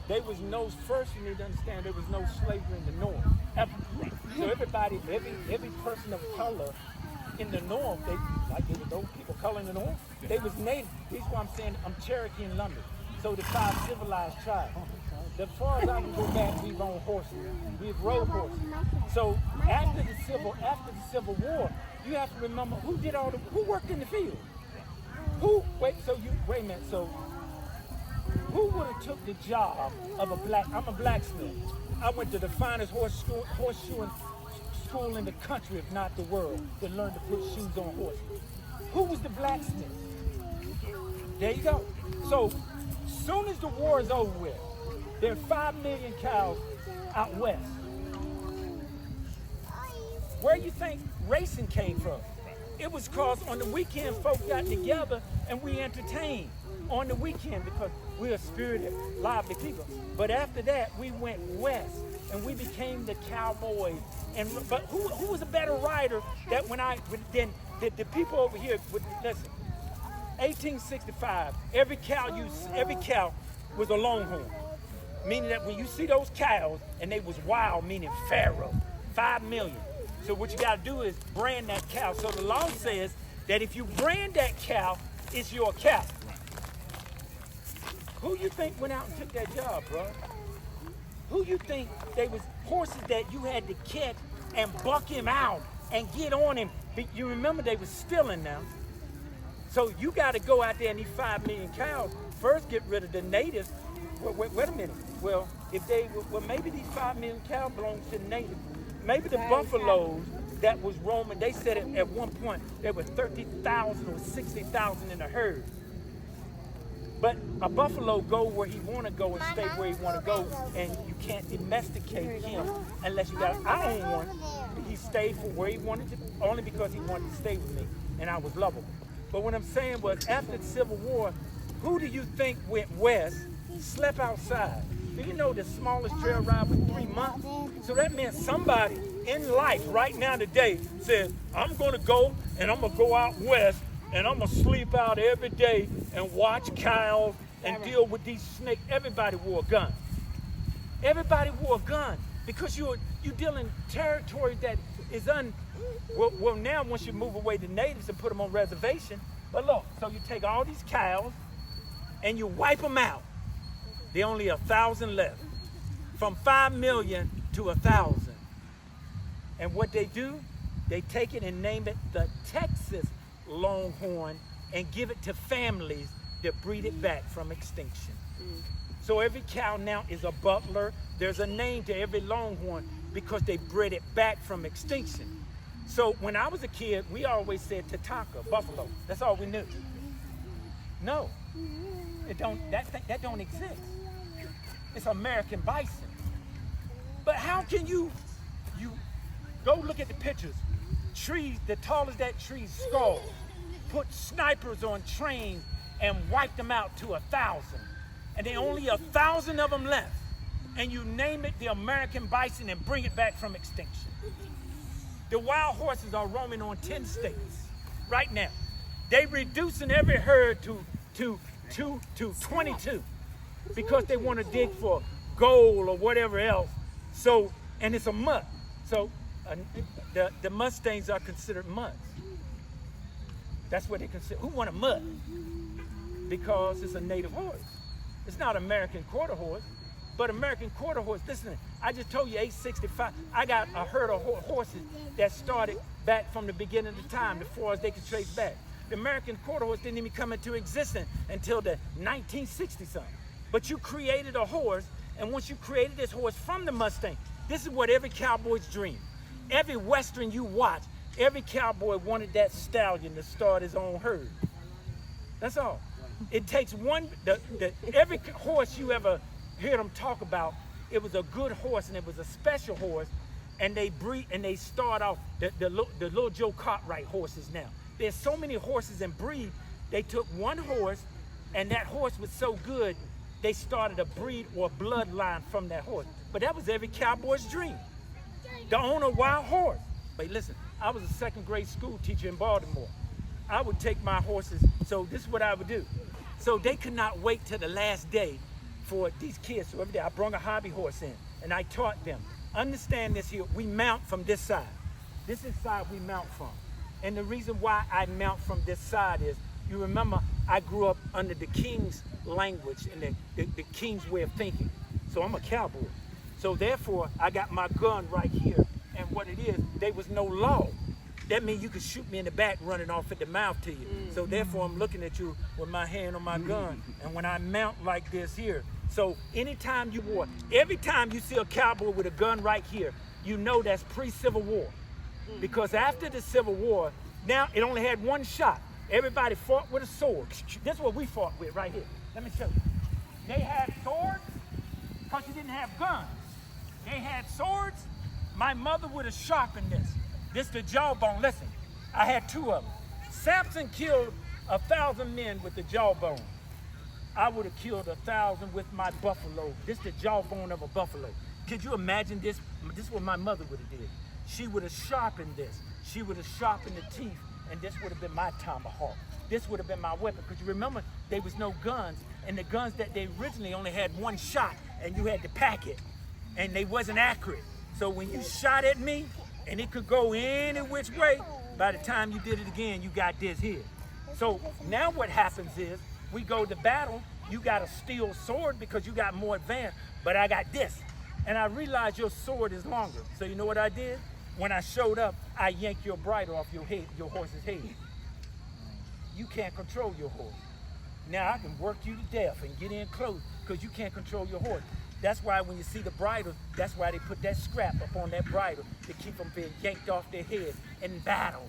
there was no, first you need to understand, there was no slavery in the North. So everybody, every person of color in the North, they, like there were those people of color in the North, they was native. This is why I'm saying I'm Cherokee and Lumbee. So the 5 civilized tribes. As far as I can go back, we've owned horses. We've rode horses. So after the Civil War, you have to remember who did all the, who worked in the field? Wait a minute, so who would have took the job of a black, I'm a blacksmith. I went to the finest horseshoeing school in the country, if not the world, to learn to put shoes on horses. Who was the blacksmith? There you go. So, soon as the war is over with, there are 5 million cows out west. Where you think racing came from? It was because on the weekend, folk got together and we entertained on the weekend because we're a spirited, lively people. But after that, we went west and we became the cowboys. But who was a better rider than the people over here? Listen, 1865, every cow was a longhorn, meaning that when you see those cows and they was wild, meaning pharaoh, 5 million. So what you got to do is brand that cow. So the law says that if you brand that cow, it's your cow. Who you think went out and took that job, bro? Who you think they was horses that you had to catch and buck him out and get on him? You remember they was stealing now. So you got to go out there and these 5 million cows. First get rid of the natives. Wait a minute. Well, maybe these 5 million cows belong to the natives. Maybe the buffaloes that was roaming, they said at one point there were 30,000 or 60,000 in a herd. But a buffalo go where he want to go and stay where he want to go, and you can't domesticate him unless you got. I own one. He stayed for where he wanted to, only because he wanted to stay with me, and I was lovable. But what I'm saying was, after the Civil War, who do you think went west, slept outside? Do you know the smallest trail ride was 3 months? So that meant somebody in life right now today said, I'm going to go and I'm going to go out west and I'm going to sleep out every day and watch cows and deal with these snakes. Everybody wore a gun. Everybody wore a gun because you're dealing territory that is well, now once you move away the natives and put them on reservation, but look, so you take all these cows and you wipe them out. There are only 1,000 left, from 5 million to 1,000. And what they do, they take it and name it the Texas Longhorn and give it to families that breed it back from extinction. So every cow now is a butler. There's a name to every Longhorn because they bred it back from extinction. So when I was a kid, we always said Tatanka, buffalo. That's all we knew. No, that don't exist. It's American bison. But how can you go look at the pictures? Trees, the tallest that tree's skull, put snipers on trains and wipe them out to 1,000. And there are only 1,000 of them left. And you name it the American bison and bring it back from extinction. The wild horses are roaming on 10 states right now. They reducing every herd to 22 because they want to dig for gold or whatever else. So, and it's a mutt. So the Mustangs are considered mutts. That's what they consider. Who want a mutt? Because it's a native horse. It's not American quarter horse, but American quarter horse, listen, I just told you 865, I got a herd of horses that started back from the beginning of the time, as far as they could trace back. The American quarter horse didn't even come into existence until the 1960-something. But you created a horse, and once you created this horse from the Mustang, this is what every cowboy's dream. Every Western you watch, every cowboy wanted that stallion to start his own herd. That's all. It takes one, every horse you ever heard them talk about, it was a good horse and it was a special horse, and they breed and they start off the little Joe Cartwright horses now. There's so many horses in breed, they took one horse, and that horse was so good, they started a breed or a bloodline from that horse. But that was every cowboy's dream, to own a wild horse. But listen, I was a second grade school teacher in Baltimore. I would take my horses, so this is what I would do. So they could not wait till the last day for these kids. So every day I brought a hobby horse in and I taught them, understand this here, we mount from this side. This is the side we mount from. And the reason why I mount from this side is, you remember, I grew up under the king's language and the king's way of thinking. So I'm a cowboy. So therefore, I got my gun right here. And what it is, there was no law. That means you could shoot me in the back running off at the mouth to you. So therefore, I'm looking at you with my hand on my gun. And when I mount like this here, so anytime you war, every time you see a cowboy with a gun right here, you know that's pre-Civil War. Because after the Civil War, now it only had one shot. Everybody fought with a sword. This is what we fought with right here. Let me show you. They had swords because you didn't have guns. They had swords. My mother would have sharpened this. This the jawbone. Listen, I had two of them. Samson killed 1,000 men with the jawbone. I would have killed 1,000 with my buffalo. This the jawbone of a buffalo. Could you imagine this? This is what my mother would have did. She would have sharpened this. She would have sharpened the teeth, and this would have been my tomahawk. This would have been my weapon. Because you remember, there was no guns, and the guns that they originally only had one shot, and you had to pack it, and they wasn't accurate. So when you shot at me, and it could go any which way, by the time you did it again, you got this here. So now what happens is, we go to battle, you got a steel sword because you got more advanced, but I got this. And I realized your sword is longer. So you know what I did? When I showed up, I yanked your bridle off your head, your horse's head. You can't control your horse. Now I can work you to death and get in close because you can't control your horse. That's why when you see the bridle, that's why they put that scrap up on that bridle to keep them being yanked off their head in battle.